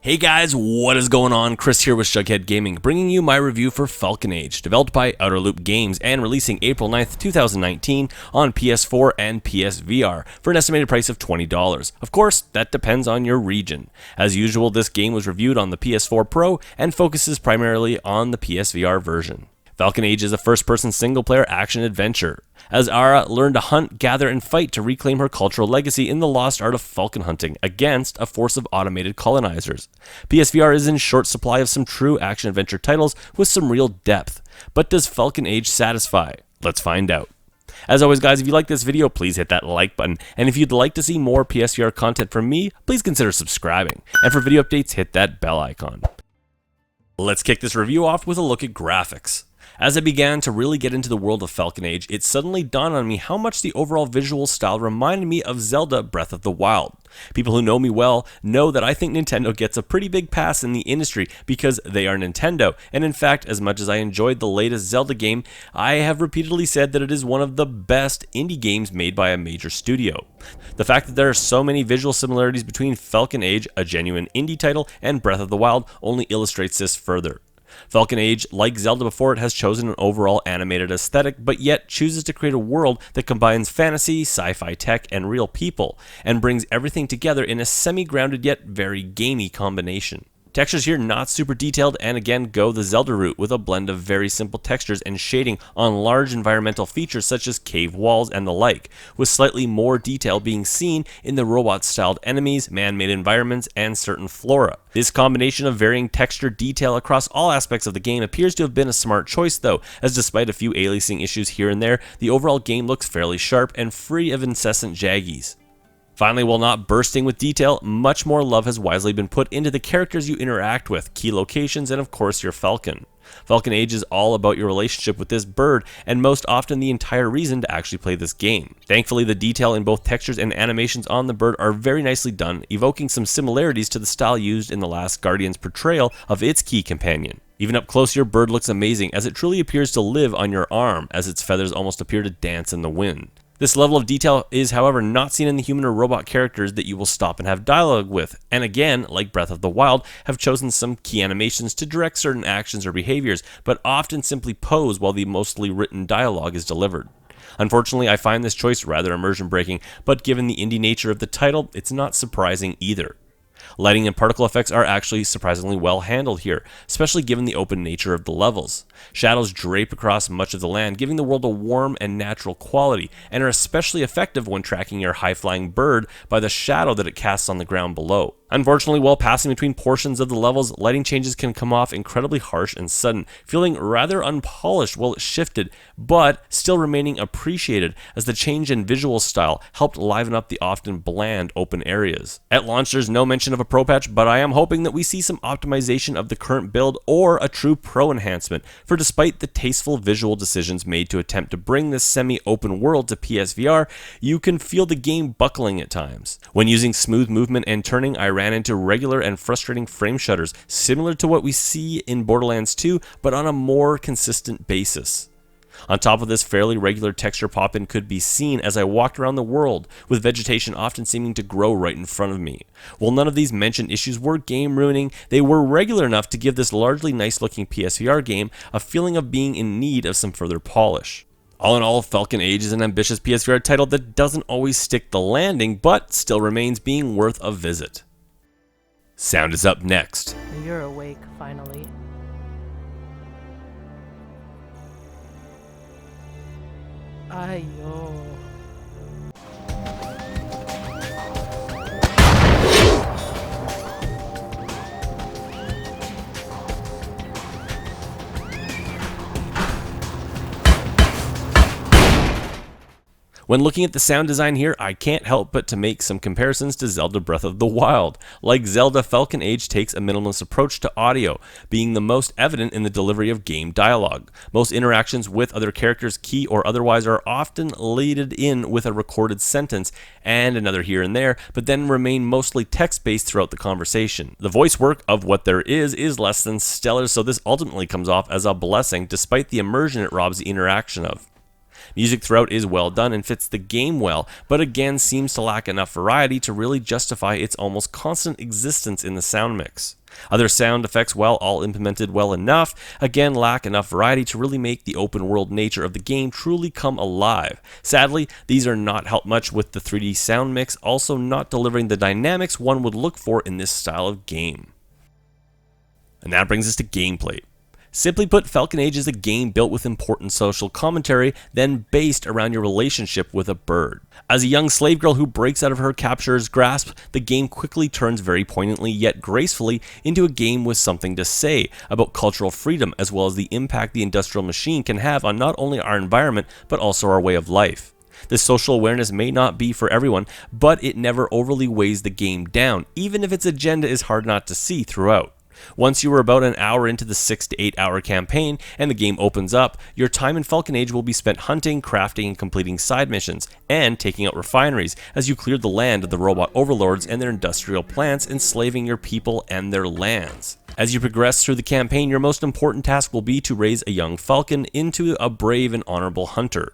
Hey guys, what is going on? Chris here with Jughead Gaming, bringing you my review for Falcon Age, developed by Outerloop Games and releasing April 9th, 2019 on PS4 and PSVR for an estimated price of $20. Of course, that depends on your region. As usual, this game was reviewed on the PS4 Pro and focuses primarily on the PSVR version. Falcon Age is a first-person single-player action-adventure, as Ara learned to hunt, gather, and fight to reclaim her cultural legacy in the lost art of falcon hunting against a force of automated colonizers. PSVR is in short supply of some true action-adventure titles with some real depth. But does Falcon Age satisfy? Let's find out. As always guys, if you like this video, please hit that like button, and if you'd like to see more PSVR content from me, please consider subscribing, and for video updates, hit that bell icon. Let's kick this review off with a look at graphics. As I began to really get into the world of Falcon Age, it suddenly dawned on me how much the overall visual style reminded me of Zelda Breath of the Wild. People who know me well know that I think Nintendo gets a pretty big pass in the industry because they are Nintendo, and in fact, as much as I enjoyed the latest Zelda game, I have repeatedly said that it is one of the best indie games made by a major studio. The fact that there are so many visual similarities between Falcon Age, a genuine indie title, and Breath of the Wild only illustrates this further. Falcon Age, like Zelda before it, has chosen an overall animated aesthetic, but yet chooses to create a world that combines fantasy, sci-fi tech, and real people, and brings everything together in a semi-grounded yet very gamey combination. Textures here not super detailed, and again go the Zelda route with a blend of very simple textures and shading on large environmental features such as cave walls and the like, with slightly more detail being seen in the robot-styled enemies, man-made environments, and certain flora. This combination of varying texture detail across all aspects of the game appears to have been a smart choice though, as despite a few aliasing issues here and there, the overall game looks fairly sharp and free of incessant jaggies. Finally, while not bursting with detail, much more love has wisely been put into the characters you interact with, key locations, and of course your Falcon. Falcon Age is all about your relationship with this bird, and most often the entire reason to actually play this game. Thankfully, the detail in both textures and animations on the bird are very nicely done, evoking some similarities to the style used in The Last Guardian's portrayal of its key companion. Even up close, your bird looks amazing, as it truly appears to live on your arm, as its feathers almost appear to dance in the wind. This level of detail is, however, not seen in the human or robot characters that you will stop and have dialogue with, and again, like Breath of the Wild, have chosen some key animations to direct certain actions or behaviors, but often simply pose while the mostly written dialogue is delivered. Unfortunately, I find this choice rather immersion-breaking, but given the indie nature of the title, it's not surprising either. Lighting and particle effects are actually surprisingly well handled here, especially given the open nature of the levels. Shadows drape across much of the land, giving the world a warm and natural quality, and are especially effective when tracking your high-flying bird by the shadow that it casts on the ground below. Unfortunately, while passing between portions of the levels, lighting changes can come off incredibly harsh and sudden, feeling rather unpolished while it shifted, but still remaining appreciated as the change in visual style helped liven up the often bland open areas. At launch, there's no mention of a pro patch, but I am hoping that we see some optimization of the current build or a true pro enhancement, for despite the tasteful visual decisions made to attempt to bring this semi-open world to PSVR, you can feel the game buckling at times. When using smooth movement and turning, I ran into regular and frustrating frame shudders, similar to what we see in Borderlands 2, but on a more consistent basis. On top of this, fairly regular texture pop-in could be seen as I walked around the world, with vegetation often seeming to grow right in front of me. While none of these mentioned issues were game-ruining, they were regular enough to give this largely nice-looking PSVR game a feeling of being in need of some further polish. All in all, Falcon Age is an ambitious PSVR title that doesn't always stick the landing, but still remains being worth a visit. Sound is up next. You're awake, finally. Ayo. When looking at the sound design here, I can't help but to make some comparisons to Zelda Breath of the Wild. Like Zelda, Falcon Age takes a minimalist approach to audio, being the most evident in the delivery of game dialogue. Most interactions with other characters, key or otherwise, are often leaded in with a recorded sentence and another here and there, but then remain mostly text-based throughout the conversation. The voice work of what there is less than stellar, so this ultimately comes off as a blessing despite the immersion it robs the interaction of. Music throughout is well done and fits the game well, but again seems to lack enough variety to really justify its almost constant existence in the sound mix. Other sound effects, while all implemented well enough, again lack enough variety to really make the open world nature of the game truly come alive. Sadly, these are not helped much with the 3D sound mix, also not delivering the dynamics one would look for in this style of game. And that brings us to gameplay. Simply put, Falcon Age is a game built with important social commentary, then based around your relationship with a bird. As a young slave girl who breaks out of her captor's grasp, the game quickly turns very poignantly yet gracefully into a game with something to say about cultural freedom, as well as the impact the industrial machine can have on not only our environment, but also our way of life. This social awareness may not be for everyone, but it never overly weighs the game down, even if its agenda is hard not to see throughout. Once you are about an hour into the 6 to 8 hour campaign and the game opens up, your time in Falcon Age will be spent hunting, crafting, and completing side missions, and taking out refineries as you clear the land of the robot overlords and their industrial plants, enslaving your people and their lands. As you progress through the campaign, your most important task will be to raise a young falcon into a brave and honorable hunter.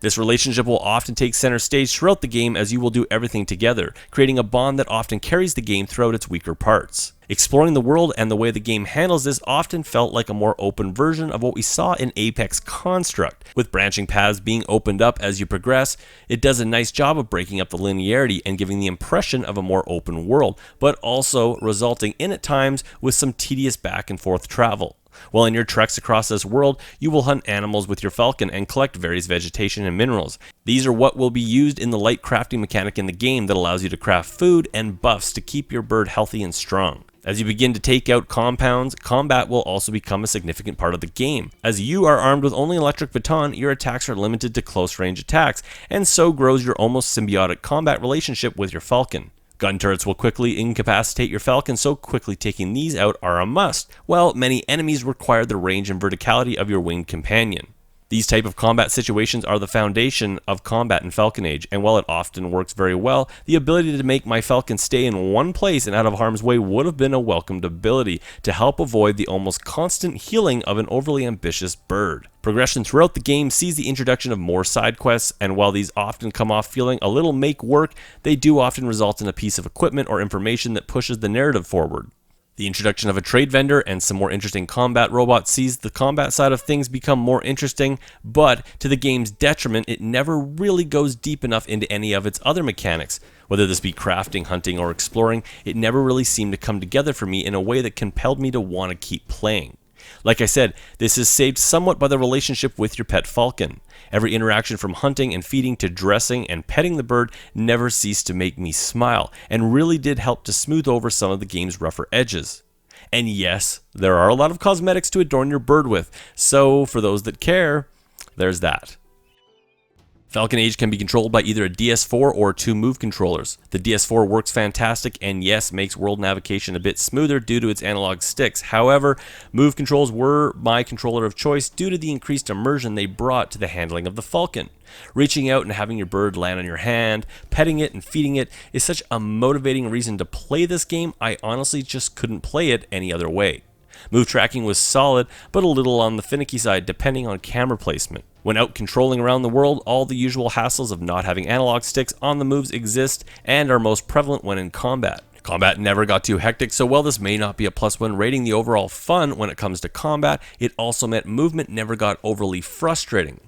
This relationship will often take center stage throughout the game as you will do everything together, creating a bond that often carries the game throughout its weaker parts. Exploring the world and the way the game handles this often felt like a more open version of what we saw in Apex Construct. With branching paths being opened up as you progress, it does a nice job of breaking up the linearity and giving the impression of a more open world, but also resulting in at times with some tedious back and forth travel. While in your treks across this world, you will hunt animals with your falcon and collect various vegetation and minerals. These are what will be used in the light crafting mechanic in the game that allows you to craft food and buffs to keep your bird healthy and strong. As you begin to take out compounds, combat will also become a significant part of the game. As you are armed with only electric baton, your attacks are limited to close range attacks, and so grows your almost symbiotic combat relationship with your falcon. Gun turrets will quickly incapacitate your falcon, so quickly taking these out are a must, while many enemies require the range and verticality of your winged companion. These type of combat situations are the foundation of combat in Falcon Age, and while it often works very well, the ability to make my falcon stay in one place and out of harm's way would have been a welcomed ability to help avoid the almost constant healing of an overly ambitious bird. Progression throughout the game sees the introduction of more side quests, and while these often come off feeling a little make work, they do often result in a piece of equipment or information that pushes the narrative forward. The introduction of a trade vendor and some more interesting combat robots sees the combat side of things become more interesting, but to the game's detriment, it never really goes deep enough into any of its other mechanics. Whether this be crafting, hunting, or exploring, it never really seemed to come together for me in a way that compelled me to want to keep playing. Like I said, this is saved somewhat by the relationship with your pet falcon. Every interaction from hunting and feeding to dressing and petting the bird never ceased to make me smile, and really did help to smooth over some of the game's rougher edges. And yes, there are a lot of cosmetics to adorn your bird with, so for those that care, there's that. Falcon Age can be controlled by either a DS4 or 2 Move controllers. The DS4 works fantastic and yes, makes world navigation a bit smoother due to its analog sticks. However, Move controls were my controller of choice due to the increased immersion they brought to the handling of the Falcon. Reaching out and having your bird land on your hand, petting it and feeding it is such a motivating reason to play this game, I honestly just couldn't play it any other way. Move tracking was solid, but a little on the finicky side depending on camera placement. When out controlling around the world, all the usual hassles of not having analog sticks on the moves exist and are most prevalent when in combat. Combat never got too hectic, so while this may not be a plus one rating the overall fun when it comes to combat, it also meant movement never got overly frustrating.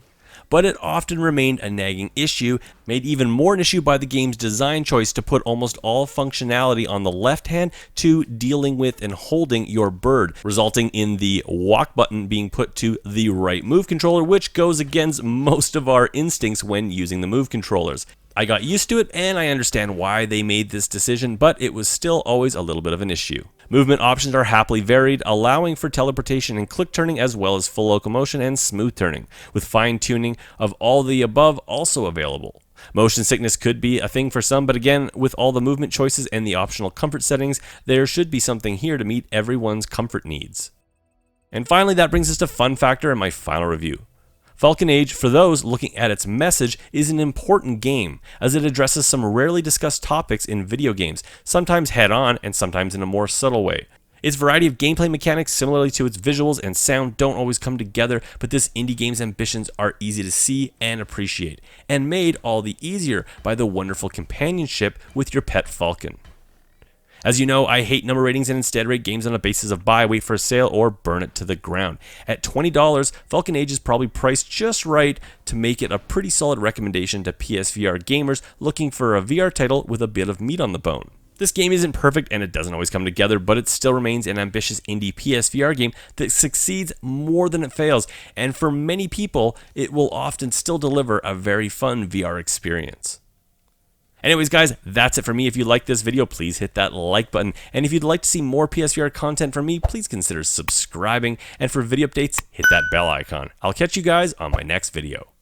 But it often remained a nagging issue, made even more an issue by the game's design choice to put almost all functionality on the left hand to dealing with and holding your bird, resulting in the walk button being put to the right move controller, which goes against most of our instincts when using the move controllers. I got used to it and I understand why they made this decision, but it was still always a little bit of an issue. Movement options are happily varied, allowing for teleportation and click turning as well as full locomotion and smooth turning, with fine tuning of all the above also available. Motion sickness could be a thing for some, but again, with all the movement choices and the optional comfort settings, there should be something here to meet everyone's comfort needs. And finally, that brings us to fun factor and my final review. Falcon Age, for those looking at its message, is an important game, as it addresses some rarely discussed topics in video games, sometimes head-on and sometimes in a more subtle way. Its variety of gameplay mechanics, similarly to its visuals and sound, don't always come together, but this indie game's ambitions are easy to see and appreciate, and made all the easier by the wonderful companionship with your pet Falcon. As you know, I hate number ratings and instead rate games on a basis of buy, wait for a sale, or burn it to the ground. At $20, Falcon Age is probably priced just right to make it a pretty solid recommendation to PSVR gamers looking for a VR title with a bit of meat on the bone. This game isn't perfect and it doesn't always come together, but it still remains an ambitious indie PSVR game that succeeds more than it fails, and for many people, it will often still deliver a very fun VR experience. Anyways, guys, that's it for me. If you like this video, please hit that like button. And if you'd like to see more PSVR content from me, please consider subscribing. And for video updates, hit that bell icon. I'll catch you guys on my next video.